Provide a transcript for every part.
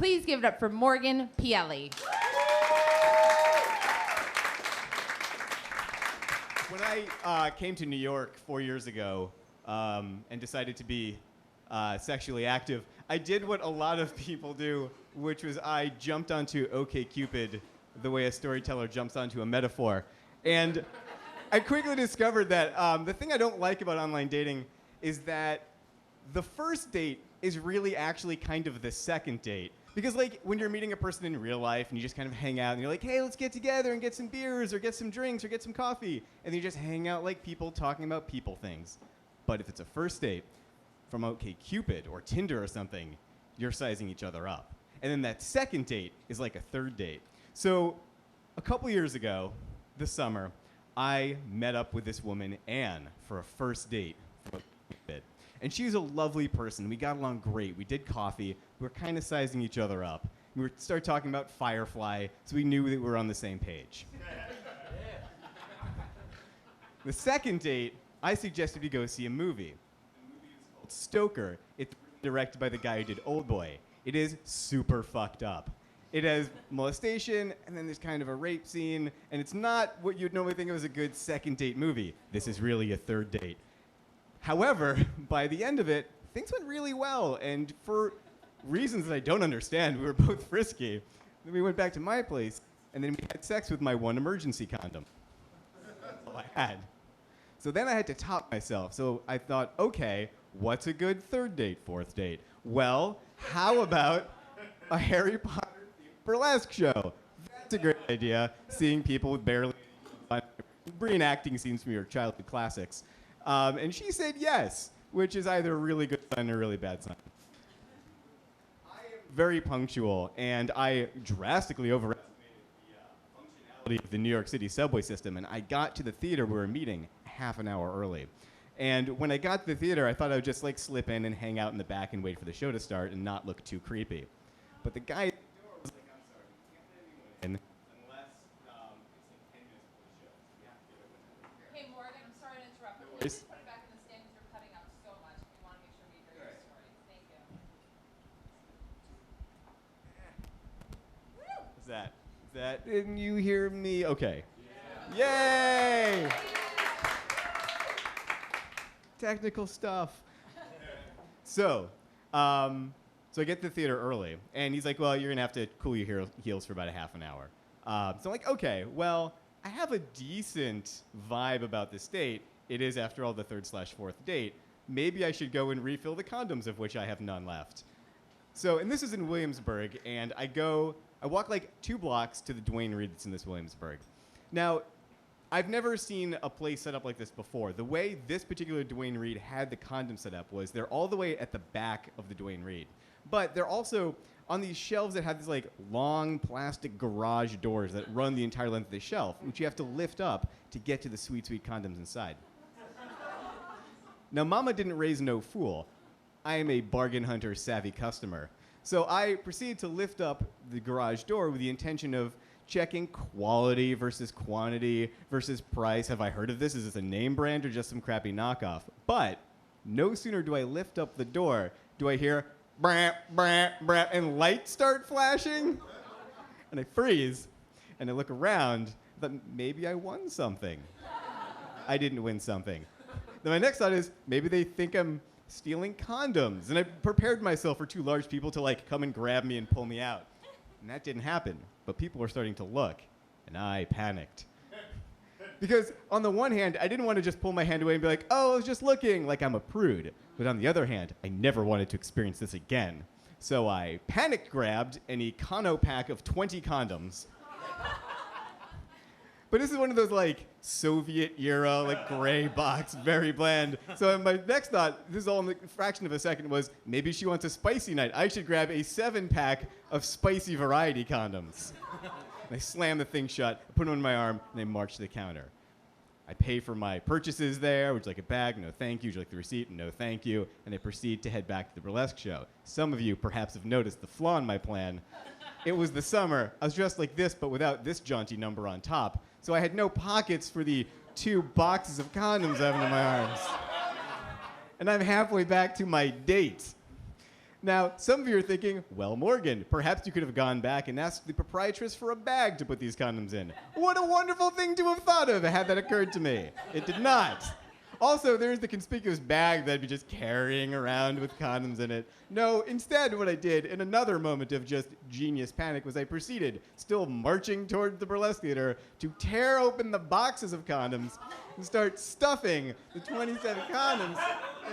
Please give it up for Morgan Pielli. When I came to New York 4 years ago and decided to be sexually active, I did what a lot of people do, which was I jumped onto OkCupid the way a storyteller jumps onto a metaphor. And I quickly discovered that the thing I don't like about online dating is that the first date is really actually kind of the second date. Because like when you're meeting a person in real life and you just kind of hang out and you're like, hey, let's get together and get some beers or get some drinks or get some coffee. And then you just hang out like people talking about people things. But if it's a first date from OkCupid or Tinder or something, you're sizing each other up. And then that second date is like a third date. So a couple years ago, this summer, I met up with this woman, Anne, for a first date from OkCupid. And she was a lovely person. We got along great. We did coffee. We were kind of sizing each other up. We started talking about Firefly, so we knew that we were on the same page. The second date, I suggested we go see a movie. The movie is called Stoker. It's directed by the guy who did Oldboy. It is super fucked up. It has molestation, and then there's kind of a rape scene, and it's not what you'd normally think of as a good second date movie. This is really a third date. However, by the end of it, things went really well, and for reasons that I don't understand, we were both frisky. Then we went back to my place, and then we had sex with my one emergency condom. That's all I had. So then I had to top myself. So I thought, okay, what's a good third date, fourth date? Well, how about a Harry Potter burlesque show? That's a great idea, seeing people with barely reenacting scenes from your childhood classics. And she said yes, which is either a really good sign or a really bad sign. I am very punctual, and I drastically overestimated the functionality of the New York City subway system, and I got to the theater we were meeting half an hour early. And when I got to the theater, I thought I would just like slip in and hang out in the back and wait for the show to start and not look too creepy. But the guy at the door was like, I'm sorry, we can't let anyone in unless it's like 10 minutes before the show. You have to get over there. Hey, Morgan, I'm sorry to interrupt. No But worries. please put it back in the stand because you're cutting out so much. We want to make sure we hear your story. Thank you. Is that? Didn't you hear me? Okay. Yeah. Yay! Technical stuff. So I get to the theater early, and he's like, well, you're going to have to cool your heels for about a half an hour. So I'm like, okay, well, I have a decent vibe about this date. It is, after all, the third/fourth date. Maybe I should go and refill the condoms, of which I have none left. So, and this is in Williamsburg, and I walk like 2 blocks to the Duane Reade that's in this Williamsburg. Now, I've never seen a place set up like this before. The way this particular Duane Reade had the condom set up was they're all the way at the back of the Duane Reade. But they're also on these shelves that have these like long plastic garage doors that run the entire length of the shelf, which you have to lift up to get to the sweet, sweet condoms inside. Now, Mama didn't raise no fool. I am a bargain hunter savvy customer. So I proceeded to lift up the garage door with the intention of checking quality versus quantity versus price. Have I heard of this? Is this a name brand or just some crappy knockoff? But no sooner do I lift up the door, do I hear brap, brap, brap, and lights start flashing? And I freeze, and I look around, but maybe I won something. I didn't win something. Then my next thought is, maybe they think I'm stealing condoms. And I prepared myself for 2 large people to like come and grab me and pull me out. And that didn't happen. But people were starting to look, and I panicked. Because on the one hand, I didn't want to just pull my hand away and be like, oh, I was just looking, like I'm a prude. But on the other hand, I never wanted to experience this again. So I panic grabbed an Econo pack of 20 condoms. But this is one of those like Soviet era, like gray box, very bland. So my next thought, this is all in a fraction of a second, was maybe she wants a spicy night. I should grab a 7-pack of spicy variety condoms. And I slam the thing shut, I put them on my arm, and I march to the counter. I pay for my purchases there. Would you like a bag? No, thank you. Would you like the receipt? No, thank you. And I proceed to head back to the burlesque show. Some of you perhaps have noticed the flaw in my plan. It was the summer. I was dressed like this, but without this jaunty number on top. So I had no pockets for the 2 boxes of condoms I have in my arms. And I'm halfway back to my date. Now, some of you are thinking, well, Morgan, perhaps you could have gone back and asked the proprietress for a bag to put these condoms in. What a wonderful thing to have thought of had that occurred to me. It did not. Also, there's the conspicuous bag that I'd be just carrying around with condoms in it. No, instead, what I did in another moment of just genius panic was I proceeded, still marching toward the burlesque theater, to tear open the boxes of condoms and start stuffing the 27 condoms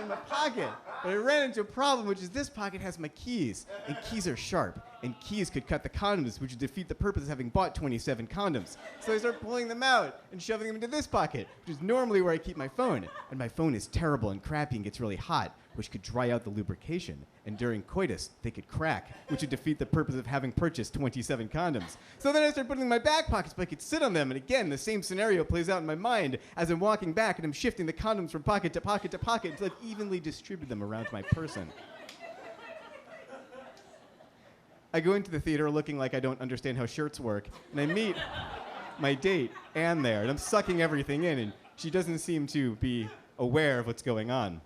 in my pocket. But I ran into a problem, which is this pocket has my keys, and keys are sharp, and keys could cut the condoms, which would defeat the purpose of having bought 27 condoms. So I start pulling them out and shoving them into this pocket, which is normally where I keep my phone. And my phone is terrible and crappy and gets really hot, which could dry out the lubrication. And during coitus, they could crack, which would defeat the purpose of having purchased 27 condoms. So then I start putting them in my back pockets so I could sit on them. And again, the same scenario plays out in my mind as I'm walking back and I'm shifting the condoms from pocket to pocket to pocket until I've evenly distributed them around my person. I go into the theater looking like I don't understand how shirts work, and I meet my date, Anne, there, and I'm sucking everything in, and she doesn't seem to be aware of what's going on.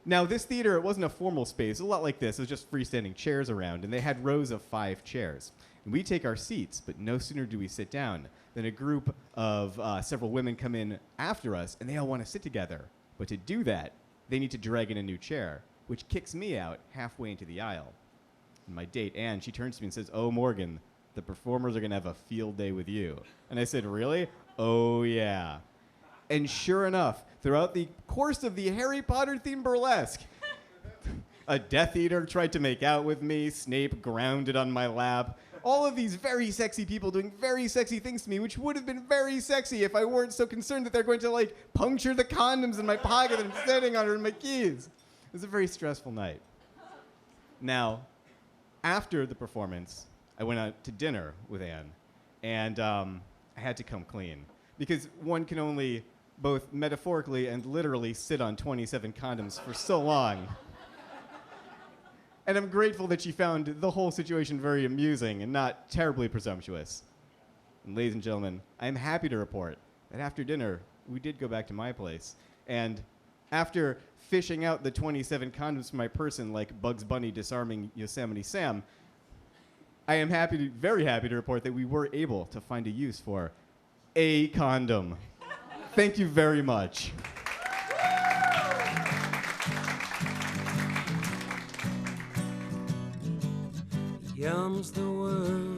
Now, this theater, it wasn't a formal space. It was a lot like this. It was just freestanding chairs around, and they had rows of 5 chairs. And we take our seats, but no sooner do we sit down than a group of several women come in after us, and they all want to sit together. But to do that, they need to drag in a new chair, which kicks me out halfway into the aisle. And my date, Anne, she turns to me and says, "Oh, Morgan, the performers are going to have a field day with you." And I said, "Really?" "Oh, yeah." And sure enough, throughout the course of the Harry Potter-themed burlesque, a Death Eater tried to make out with me, Snape grounded on my lap, all of these very sexy people doing very sexy things to me, which would have been very sexy if I weren't so concerned that they're going to, like, puncture the condoms in my pocket that I'm standing on and my keys. It was a very stressful night. Now, after the performance, I went out to dinner with Anne, and I had to come clean. Because one can only both metaphorically and literally sit on 27 condoms for so long. And I'm grateful that she found the whole situation very amusing and not terribly presumptuous. And ladies and gentlemen, I'm happy to report that after dinner, we did go back to my place. And after fishing out the 27 condoms from my person like Bugs Bunny disarming Yosemite Sam, I am very happy to report that we were able to find a use for a condom. Thank you very much. Yum's the word